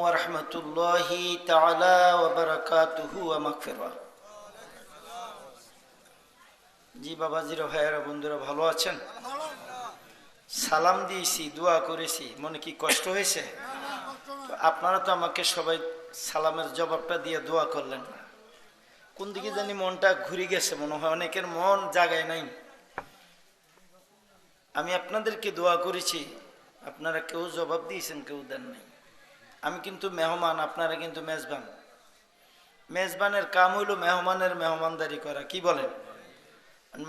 ورحمة الله تعالى وبركاته ومغفرة। জি বাবাজিরা, ভাইয়েরা, বন্ধুরা ভালো আছেন? সালাম দিয়েছি, দোয়া করেছি, মনে কি কষ্ট হয়েছে? আপনারা তো আমাকে সবাই সালামের জবাবটা দিয়ে দোয়া করলেন না। কোন দিকে জানি মনটা ঘুরে গেছে, মনে হয় অনেকের মন জাগায় নাই। আমি আপনাদেরকে দোয়া করেছি, আপনারা কেউ জবাব দিয়েছেন, কেউ দেন নাই। আমি কিন্তু মেহমান, আপনারা কিন্তু মেজবান। মেজবানের কাম হইল মেহমানের মেহমানদারি করা, কি বলেন?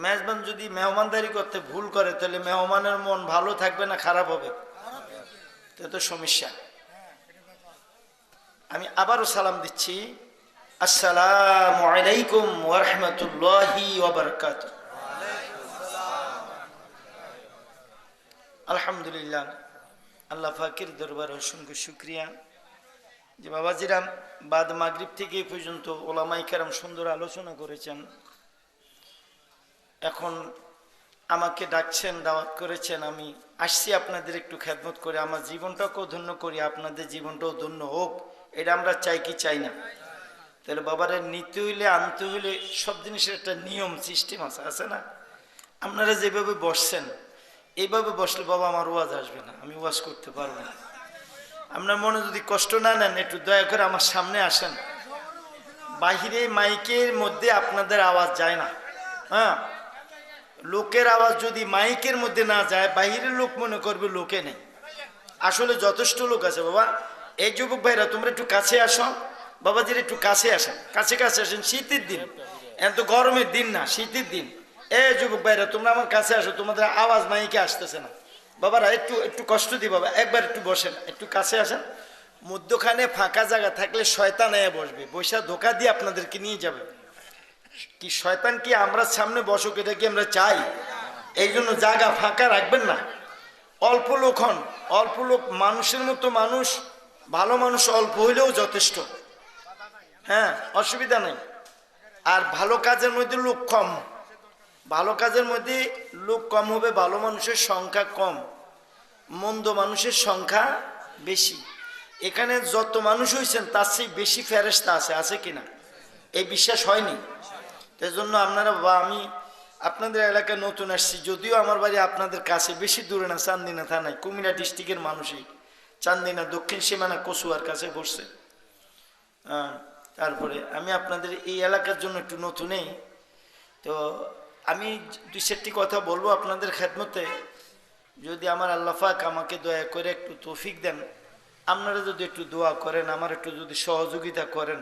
মেজবান যদি মেহমানদারি করতে ভুল করে তাহলে মেহমানের মন ভালো থাকবে না খারাপ হবে? এটা তো সমস্যা। আমি আবারও সালাম দিচ্ছি, আসসালামু আলাইকুম ওয়া রাহমাতুল্লাহি ওয়া বারাকাতুহু। আলহামদুলিল্লাহ, আল্লাহ পাকের দরবারে অসংখ্য শুকরিয়া যে বাবাজিরাম বাদ মাগরিব থেকে এই পর্যন্ত ওলামায়ে কেরাম সুন্দর আলোচনা করেছেন। এখন আমাকে ডাকছেন, দাওয়াত করেছেন, আমি আসছি আপনাদের একটু খেদমত করে, আমার জীবনটাকেও ধন্য করি, আপনাদের জীবনটাও ধন্য হোক, এটা আমরা চাই কি চাই না? তাহলে বাবারে নিতে হইলে, আনতে হইলে সব জিনিসের একটা নিয়ম সিস্টেম আছে না? আপনারা যেভাবে বসছেন এইভাবে বসলে বাবা আমার ওয়াজ আসবে না, আমি ওয়াজ করতে পারবো না। আপনার মনে যদি কষ্ট না নেন, একটু দয়া করে আমার সামনে আসেন। বাহিরে মাইকের মধ্যে আপনাদের আওয়াজ যায় না। হ্যাঁ, লোকের আওয়াজ যদি মাইকের মধ্যে না যায়, বাহিরের লোক মনে করবে লোকে নেই। আসলে যথেষ্ট লোক আছে বাবা। এই যুবক ভাইরা তোমরা একটু কাছে আসো, বাবাজির একটু কাছে আসেন, কাছে কাছে আসেন। শীতের দিন, এত গরমের দিন না, শীতের দিন। এই যুবক ভাইরা তোমরা আমার কাছে আসো, তোমাদের আওয়াজ মাইকে আসতেছে না। বাবারা একটু একটু কষ্ট দিই বাবা, একবার একটু বসেন, একটু কাছে আসেন। মধ্যখানে ফাঁকা জায়গা থাকলে শয়তান এসে বসবে, বৈশা ধোকা দিয়ে আপনাদেরকে নিয়ে যাবে। কি শয়তান কি আমরা সামনে বসুক, এটা কি আমরা চাই? এই জন্য জায়গা ফাঁকা রাখবেন না। অল্প লোক হন, অল্প লোক, মানুষের মতো মানুষ, ভালো মানুষ অল্প হইলেও যথেষ্ট। হ্যাঁ, অসুবিধা নেই। আর ভালো কাজের মধ্যে লোক কম, ভালো কাজের মধ্যে লোক কম হবে, ভালো মানুষের সংখ্যা কম, মন্দ মানুষের সংখ্যা বেশি। এখানে যত মানুষ হয়েছেন তার চেয়ে বেশি ফেরেশতা আছে, আছে কিনা? এই বিশ্বাস হয়নি? এই জন্য আপনারা, বা আমি আপনাদের এলাকায় নতুন আসছি, যদিও আমার বাড়ি আপনাদের কাছে, বেশি দূরে না, চান্দিনা থানায়, কুমিল্লা ডিস্ট্রিক্টের মানুষই। চান্দিনা দক্ষিণ সীমানা কচুয়ার কাছে বসছে। তারপরে আমি আপনাদের এই এলাকার জন্য একটু নতুনই, তো আমি দুই চারটি কথা বলবো আপনাদের খেদমতে। যদি আমার আল্লাহ পাক আমাকে দয়া করে একটু তৌফিক দেন, আপনারা যদি একটু দোয়া করেন, আমার একটু যদি সহযোগিতা করেন,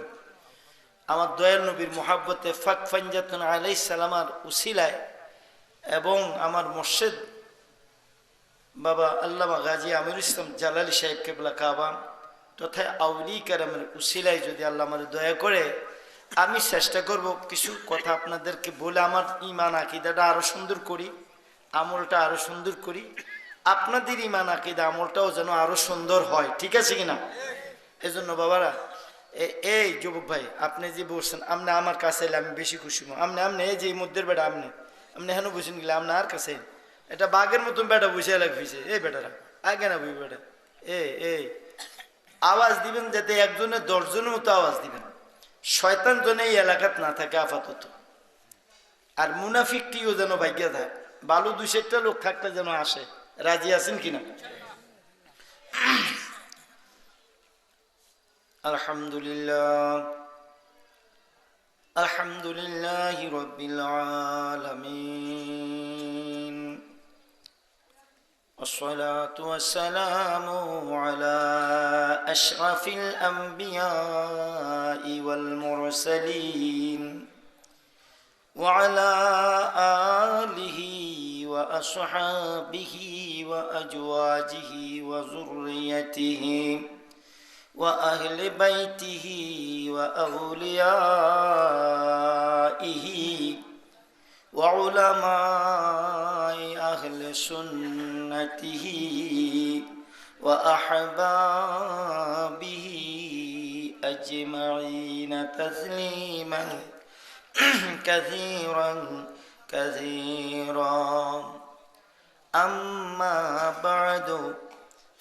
আমার দয়াল নবীর মোহাব্বতে ফাক ফানজাতুন আলাইহিস সালামার উসিলায় এবং আমার মুর্শিদ বাবা আল্লামা গাজী আমিরুল ইসলাম জালালী সাহেব কেবলা কাবা তথা আউলি কেরামের উসিলায় যদি আল্লাহ আমার দয়া করে, আমি চেষ্টা করব কিছু কথা আপনাদেরকে বলে আমার ইমান আকিদাটা আরো সুন্দর করি, আমলটা আরো সুন্দর করি, আপনাদের ইমান আকিদা আমলটাও যেন আরো সুন্দর হয়। ঠিক আছে কিনা? এজন্য বাবারা, এই যুবক ভাই, আপনি যে বলছেন, আপনি আমার কাছে এলে আমি বেশি খুশি হব। আপনি আপনি এই যে মধ্যের বেটা, আপনি আপনি হেন বুঝেন গেলে আপনি আর কাছে, এটা বাঘের মতন বেটা বুঝে লাগছে। এই বেটারা আগে না বুঝি বেটা, এই আওয়াজ দিবেন যাতে একজনের 10 জনের মতো আওয়াজ দিবেন, শয়তান যেন এই এলাকাত না থাকে আপাতত। আর মুনাফিকটিও যেন ভাগ্যা থাকে, ভালো 2-4টা লোক থাকতে যেন আসে। রাজি আছেন কিনা? আলহামদুলিল্লাহ, আলহামদুলিল্লাহি রাব্বিল আলামিন, والصلاة والسلام على أشرف الأنبياء والمرسلين وعلى آله وأصحابه وأزواجه وذريته وأهل بيته وأوليائه وعلماء أهل سنته وأحبابه أجمعين تسليما كثيرا كثيرا أما بعد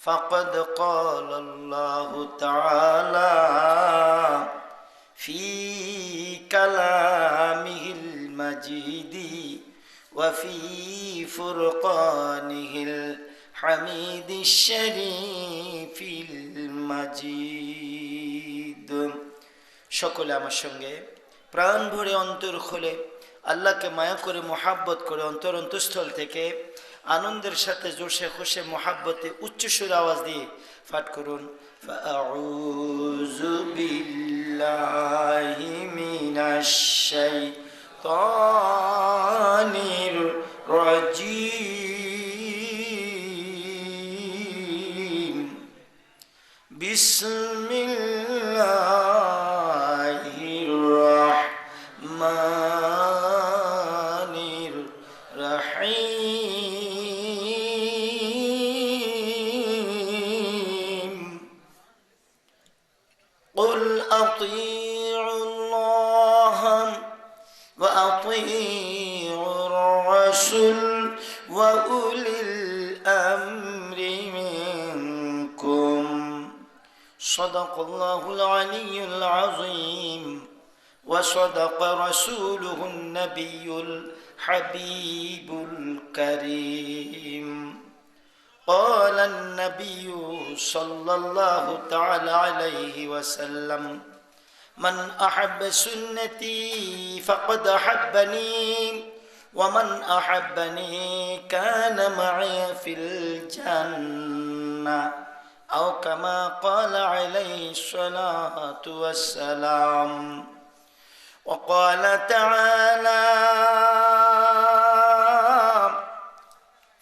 فقد قال الله تعالى في كلامه المجيد وفي فرقانه الحميد الشريف المجيد সকলে আমার সঙ্গে প্রাণ ভরে অন্তর খুলে আল্লাহকে মায়া করে মোহাব্বত করে অন্তরস্থল থেকে আনন্দের সাথে জোশে খুশে মোহাব্বতে উচ্চ সুরে আওয়াজ দিয়ে পাঠ করুন ফাআউযু বিল্লাহি মিনাশ শাইতানির রাজীম বিসমিল্লাহির রাহমানির রাহিম قل أطيعوا الله وأطيعوا الرسول وأولي الأمر منكم صدق الله العلي العظيم وصدق رسوله النبي الحبيب الكريم قال النبي صلى الله تعالى عليه وسلم من أحب سنتي فقد أحبني ومن أحبني كان معي في الجنة أو كما قال عليه الصلاة والسلام وقال تعالى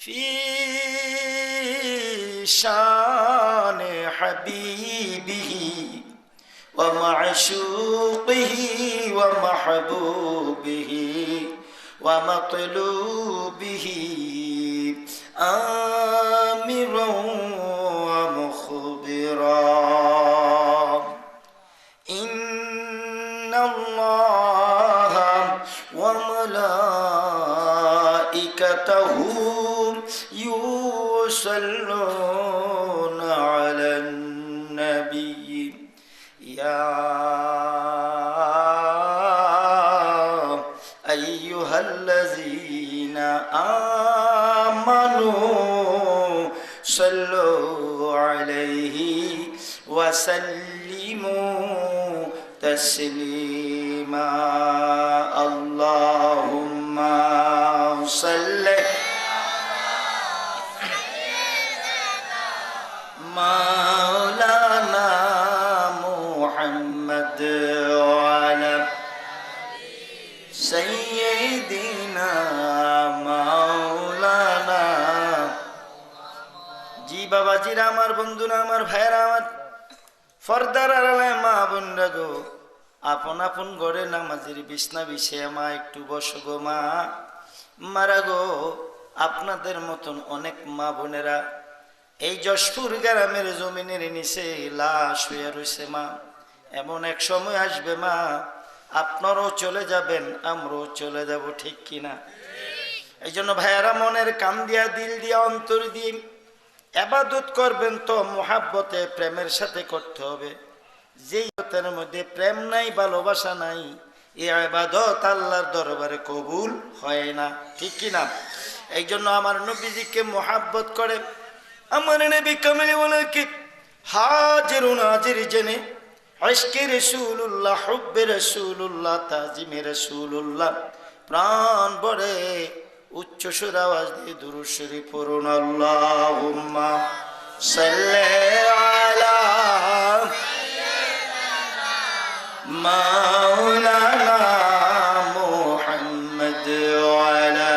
في شان حبيبه ومعشوقه ومحبوبه ومطلوبه آمرا ومخبرا إن الله وملائكته يصلون على النبي يا أيها الذين آمنوا صلوا عليه وسلموا تسليما اللهم صل مولانا محمد وعلى سيدنا مولانا জি বাবাজিরা আমার বন্ধুরা আমার ভাইরা আমার ফর্দার আড়ালে মা বোনরা গো আপন আপন ঘরে নামাজের বিছনা বিছিয়ে মা একটু বসো গো মা মারা গো আপনাদের মতন অনেক মা বোনেরা এই যশপুর গ্রামের জমিনের নিচে লাশ হয়ে রয়েছে মা এমন এক সময় আসবে মা আপনারাও চলে যাবেন আমরাও চলে যাব ঠিক কিনা এই জন্য ভাইয়ারা মনের কান দিয়া দিল দিয়া অন্তর দিয়ে ইবাদত করবেন তো মোহাব্বতে প্রেমের সাথে করতে হবে যেই ইবাদতের মধ্যে প্রেম নাই ভালোবাসা নাই এই ইবাদত আল্লাহর দরবারে কবুল হয় না ঠিক কিনা এই জন্য আমার নবীজিকে মোহাব্বত করে আমার নবী কামলি বলে কি হাজির নাজির জেনে ইশকে রাসূলুল্লাহ হুব্বে রাসূলুল্লাহ তাজিমে রাসূলুল্লাহ প্রাণ ভরে উচ্চ সুর আওয়াজ দিয়ে দুরূদ শরীফ পড়ুন আল্লাহুম্মা সাল্লি আলা মাওলানা মুহাম্মদ ওয়া আলা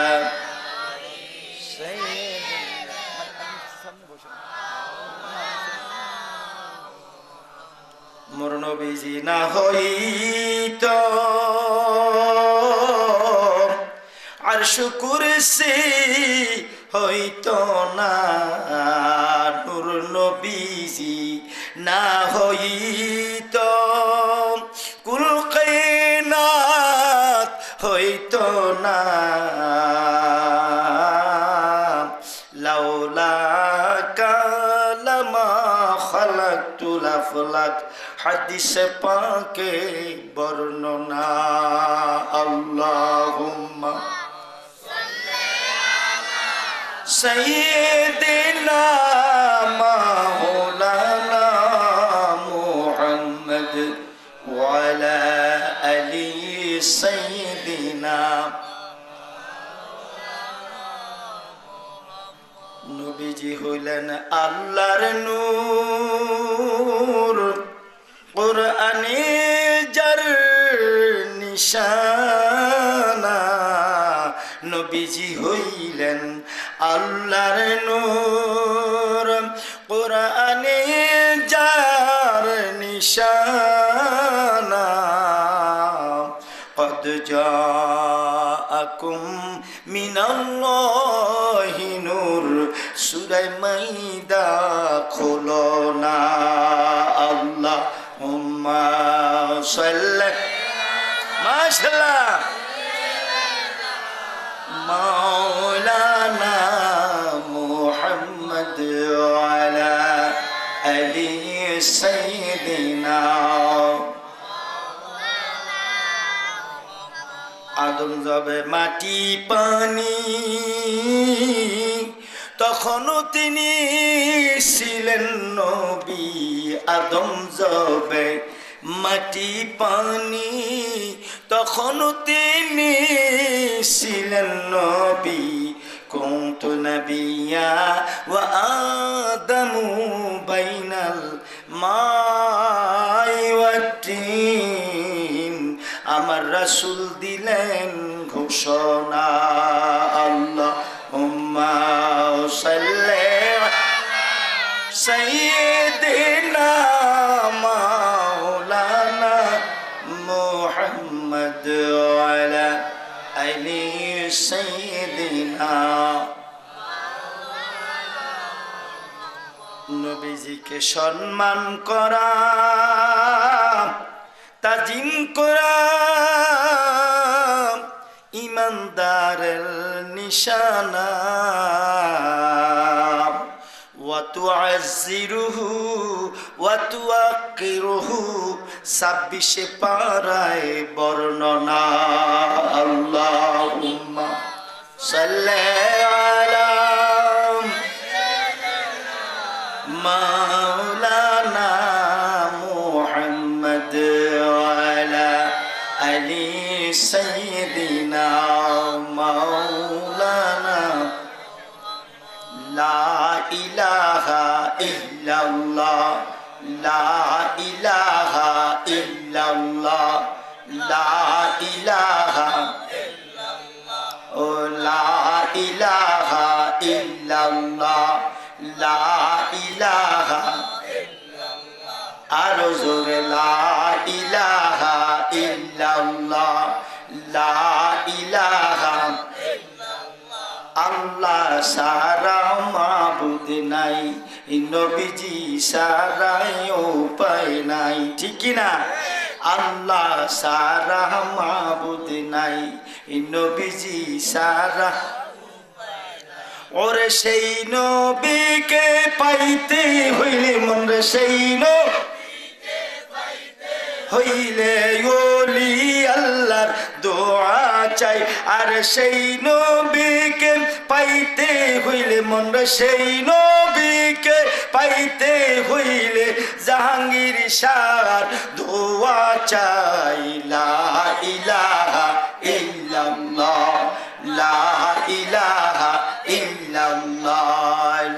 মোর নবীজি না হইতো আরশ কুরসি হইতো না নূর নবীজি না হইতো কুল কায়নাত হইতো না লাউলা কালা মুরাদ হাদিসে পাকে বর্ণনা আল্লাহুম্মা সাইয়্যিদিনা মাওলানা মুহাম্মদ ওয়া আলা আলি সাইয়্যিদিনা নবীজি হইলেন আল্লাহর নূর কুরআনে যার নিশানা নবীজি হইলেন আল্লাহর নূর কুরআনে যার নিশানা قد جاءكم من الله نور সূরা মাইদা খোলো না আল্লাহুম্মা সাল্লি মাশাআল্লাহ মাওলানা মুহাম্মদ ওয়া আলা আলি সাইয়্যিদিনা আদম যাবে মাটি পানি তখনও তিনি ছিলেন নবী আদম যাবে মাটি পানি তখনও তিনি ছিলেন নবী কুনতু নাবিয়্যা ওয়া আদামু বাইনাল মাই ওয়াত তিন আমার রাসূল দিলেন ঘোষণা আল্লাহুম্মা সাল্লি সাইয়্যিদিনা মাওলানা মুহাম্মদ ওয়া আলা আলি সাইয়্যিদিনা নবীজিকে সম্মান করা তাজিম করা ইমানদারের নিশানা ওয়া তুআজ্জিরুহু ওয়া তুআক্কিরুহু 26 পারায় বর্ণনা আল্লাহুম্মা সাল্লি আলা মাওলানা মুহাম্মদ ওয়া আলা আলি সাইয়্যিদিনা মাওলানা লা ইলাহা ইল্লাল্লাহ লা ইলাহা ইল্লাল্লাহ লা ইলাহা ইল্লাল্লাহ ও লা ইলাহা ইল্লাল্লাহ লা ইলাহা ইল্লাল্লাহ আরো জোরে লা ইলাহা ইল্লাল্লাহ লা ইলাহা ইল্লাল্লাহ আল্লাহ সারা মাবুদ নাই নবীজি সারা উপায় নাই ঠিক না আল্লাহ সারা মাবুদ নাই নবীজি সারা ওরে সেই নবীকে পাইতে হইলে মনরে সেই নবীকে পাইতে হইলে ওলি আল্লাহর দোয়া চাই আর সেই নবীকে পাইতে হইলে মনরে সেই নবীকে পাইতে হইলে জাহাঙ্গীর শাহর দোয়া চাই লা ইলাহা ইল্লাল্লাহ লা ইলাহা ইল্লাল্লাহ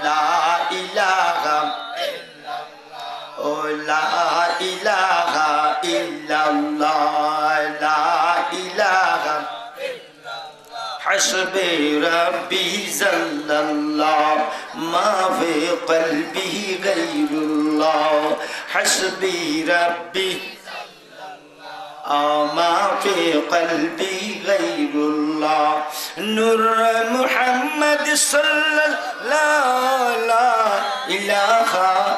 লা ইলাহা ইল্লাল্লাহ ও লা ইলাহা ইল্লাল্লাহ লা ইলাহা ইল্লাল্লাহ হাসবি রাব্বি জাল্লাল্লাহ মা ফি কলবি গায়রুল্লাহ হাসবি রাব্বি ما في قلبي غير الله نور محمد صلى الله لا إله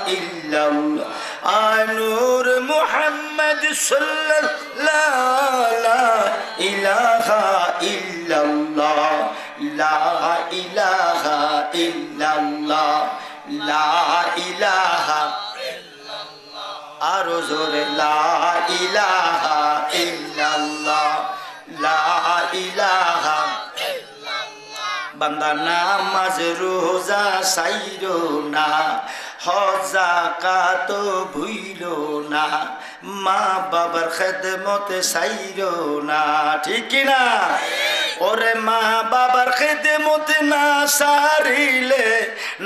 إلا الله نور محمد صلى الله لا إله إلا الله لا إله إلا الله لا إله আরো জোরে লা ইলাহা ইল্লাল্লাহ, লা ইলাহা। বান্দা নামাজ রোজা সাইরো না, হজ যাকাত ভুইলো না, মা বাবার খেদমত সাইরো না, ঠিক কি না? ওরে মা বাবার খেদমত না সারিলে,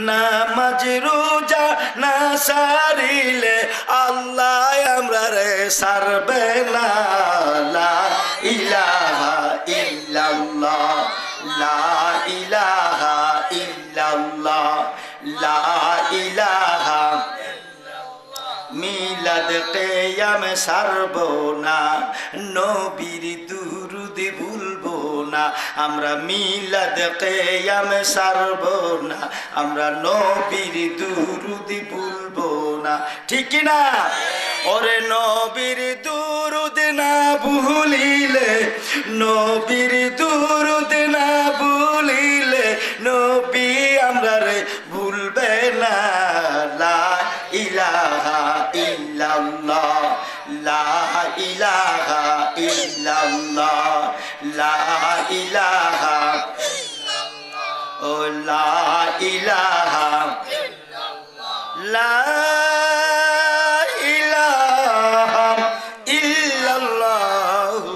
নামাজ রোজা না সারিলে, আল্লাহ আমরা রে সারবে না। লা ইলাহা ইল্লাল্লাহ, লা ইলাহা ইল্লাল্লাহ, লা ইলাহা। মিলাদ কিয়াম সারবো না, নবীর দুরুদ ভুলবো না, আমরা মিলাদ কিয়াম সারবো না, আমরা নবীর দুরুদ ভুলবো না, ঠিক না? ওরে নবীর দুরুদ না ভুলিলে, নবীর দুরুদ না ভুলিলে, নবী আমরা রে ভুলবে না। লা ইলাহা ইল্লাল্লাহ, লা ইলাহা ইল্লাল্লাহ, লা ইলাহা, ও লা ইলাহা, লা ইলাহা ইল্লাল্লাহু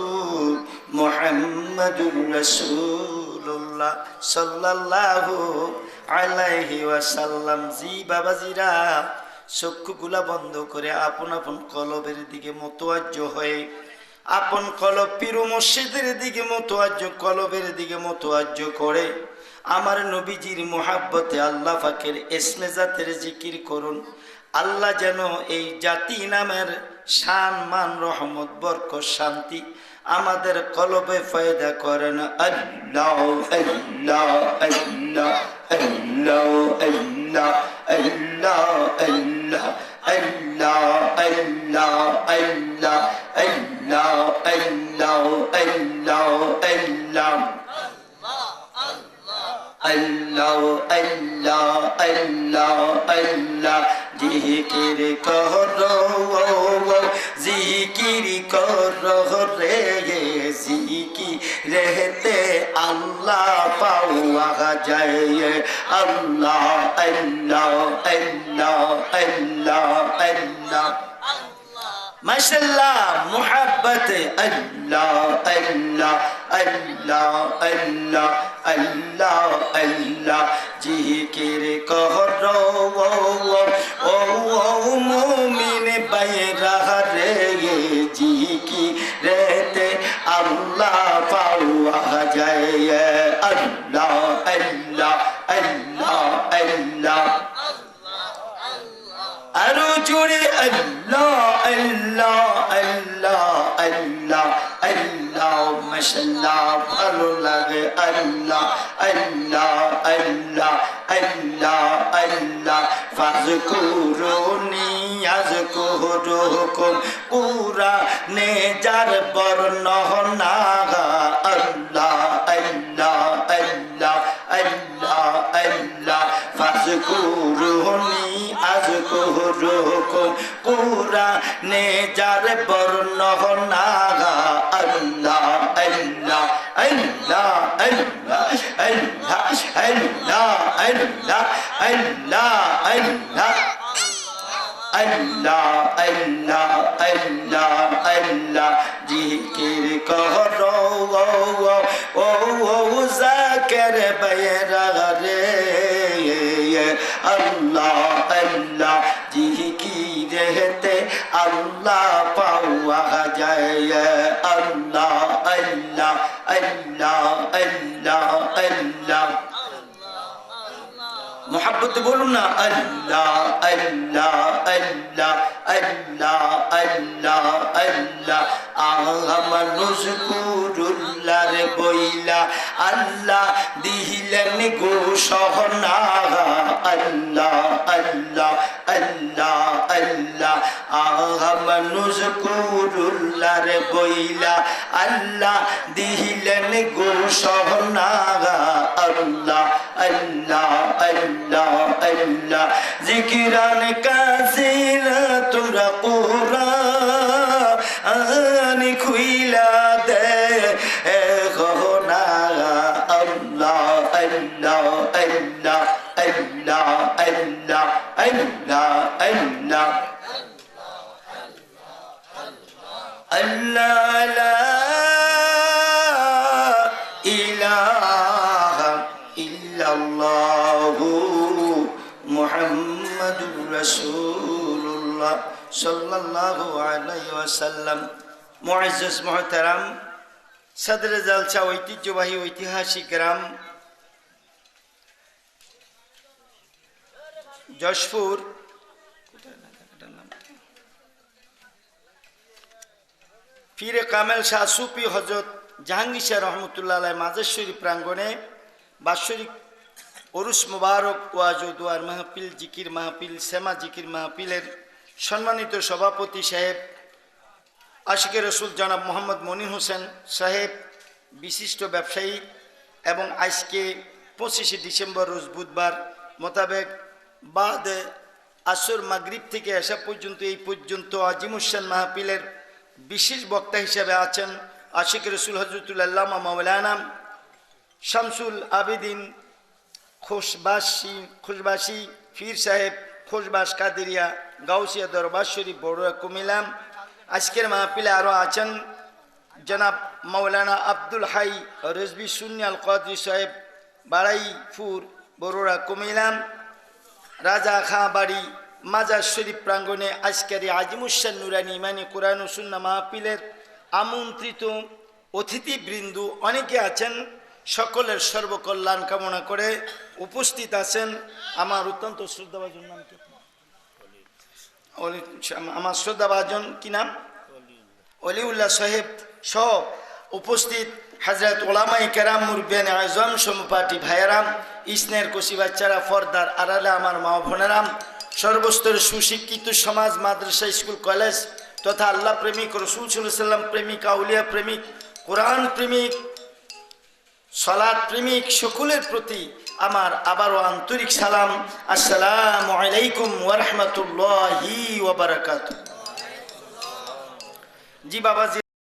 মুহাম্মাদুর রাসূলুল্লাহ সাল্লাল্লাহু আলাইহি ওয়াসাল্লাম। জি বাবাজিরা, চক্ষুগুলা বন্ধ করে আপন আপন কলবের দিকে মোতওয়াজ্জ হয়ে, আপন কলব পীর মুর্শিদের দিকে মোতওয়াজ্জ, কলবের দিকে মোতওয়াজ্জ করে আমার নবীজির মুহাব্বতে আল্লাহ পাকের ইসমে জাতের জিকির করুন। আল্লাহ যেন এই জাতি নামের শান মান রহমত বরকত শান্তি আমাদের কলবে পয়দা করেন। আল্লাহ আল্লাহ আল্লাহ আল্লাহ আল্লাহ আল্লাহ আল্লাহ আল্লাহ আল্লাহ আল্লাহ আল্লাহ আল্লাহ আল্লাহ আল্লাহ আল্লাহ আল্লাহ আল্লাহ আল্লাহ। জিকির করো জিকির করো রে, জিকিরেতে আল্লাহ পাওয়া যায়। আল্লাহ আল্লাহ আল্লাহ আল্লাহ আল্লাহ মাশাআল্লাহ মুহাব্বত আল্লাহ আল্লাহ আল্লাহ আল্লাহ আল্লাহ আল্লাহ। জিকির করো ও মুমিন বাইরা রে, জিকিরেতে আল্লাহ পাওয়া যায়। আল্লাহ আল্লাহ আল্লাহ আল্লাহ, আরো জোরে আল্লাহ আল্লাহ আল্লাহ আল্লাহ আল্লাহ। মাশাআল্লাহ ভালো লাগে আল্লাহ আল্লাহ আল্লাহ আল্লাহ আল্লাহ। ফাযকুরুনি আযকুরুকুম, কুরআনে যার বর্ণনা। আল্লাহ আল্লাহ আল্লাহ আল্লাহ আল্লাহ। ফাযকুরুনি আযকুরুকুম, কুরআনে যার বর্ণনা। আল্লাহ আল্লাহ আল্লাহ আল্লাহ আল্লাহ আল্লাহ আল্লাহ আল্লাহ আল্লাহ আল্লাহ আল্লাহ আল্লাহ আল্লাহ। জিকির করো ও জাকের বাইরা রে, আল্লাহ আল্লাহ। জিকিরেতে আল্লাহ পাওয়া যায়। আল্লাহ আল্লাহ আল্লাহ আল্লাহ আল্লাহ। মোহাব্বত বলুন না আল্লাহ আল্লাহ আল্লাহ আল্লাহ আল্লাহ আল্লাহ। মানুষ কুরুল্লার বইলা আল্লাহ দিলেন গো সহনা। আল্লাহ আল্লাহ আল্লাহ আল্লাহ। মানুষ কুরুল্লার বইলা আল্লাহ দিলেন গো সহনা। আল্লাহ আল্লাহ আল্লাহ আল্লাহ আল্লাহ জিকিরান কাসিরা তোমরা কুরআন খুইলা দে না আল্লাহ আল্লাহ আল্লাহ আল্লাহ আল্লাহ আল্লাহ আল্লাহ আল্লাহ লা ইলাহা ইল্লাল্লাহু মুহাম্মাদুর রাসূলুল্লাহ সাল্লাল্লাহু আলাইহি ওয়াসাল্লাম। মুআজ্জাজ মুহতারাম, সদরে জালসা ঐতিহ্যবাহী ঐতিহাসিক গ্রাম যশপুর পীরে কামেল শাহ সুফি হযরত জাহাঙ্গীর শাহ রহমতুল্লাহ আলাইহি মাজার প্রাঙ্গণে বাৎসরিক উরুস মুবারক ওয়াজ ও দুয়ার মাহফিল, জিকির মাহফিল, সেমা জিকির মাহফিলের সম্মানিত সভাপতি সাহেব আশিকে রসুল জনাব মোহাম্মদ মনির হোসেন সাহেব, বিশিষ্ট ব্যবসায়ী, এবং আজকে 25শে ডিসেম্বর রোজ বুধবার মোতাবেক বাদ আসর মাগরিব থেকে আসা পর্যন্ত এই পর্যন্ত আজিমুসান মাহফিলের বিশেষ বক্তা হিসেবে আছেন আশিক রসুল হজরতুল্লাহ মাওলানা শামসুল আবেদিন খুশবাসী ফির সাহেব খুশবাস কাদেরিয়া গাউসিয়া দরবার শরীফ বড়ুয়া কুমিল্লা। আজকের মাহফিলে আরও আছেন জনাব মাওলানা আব্দুল হাই রেজবি সুন্নি আল কাদরি সাহেব বাড়াইপুর বড়ুয়া কুমিল্লা। রাজা খাঁ বাড়ি মাজার শরীফ প্রাঙ্গণে আজকের আজিমুসান নুরানি ইমানি কোরআন ও সুন্নাহ মাহফিলের আমন্ত্রিত অতিথিবৃন্দ অনেকে আছেন। সকলের সর্বকল্যাণ কামনা করে উপস্থিত আছেন আমার অত্যন্ত শ্রদ্ধাভাজন নাম কি? আমার শ্রদ্ধাভাজন কি নাম? অলিউল্লাহ সাহেব সহ উপস্থিত হযরত উলামায়ে কেরাম, মুরব্বিয়ান আযম, সমপাটি ভাইয়েরাম, ইসনের কচি বাচ্চারা, পর্দার আড়ালে আমার মা বোনেরাম, সর্বস্তরের সুশিক্ষিত সমাজ, মাদ্রাসা, স্কুল, কলেজ তথা আল্লাহ প্রেমিক, রসুল সাল্লাল্লাহু আলাইহি ওয়াসাল্লাম প্রেমিক, আউলিয়া প্রেমিক, কোরআন প্রেমিক, সালাত প্রেমিক সকলের প্রতি আমার আবারও আন্তরিক সালাম। আসসালামু আলাইকুম ওয়া রাহমাতুল্লাহি ওয়া বারাকাতুহু। জি বাবাজি।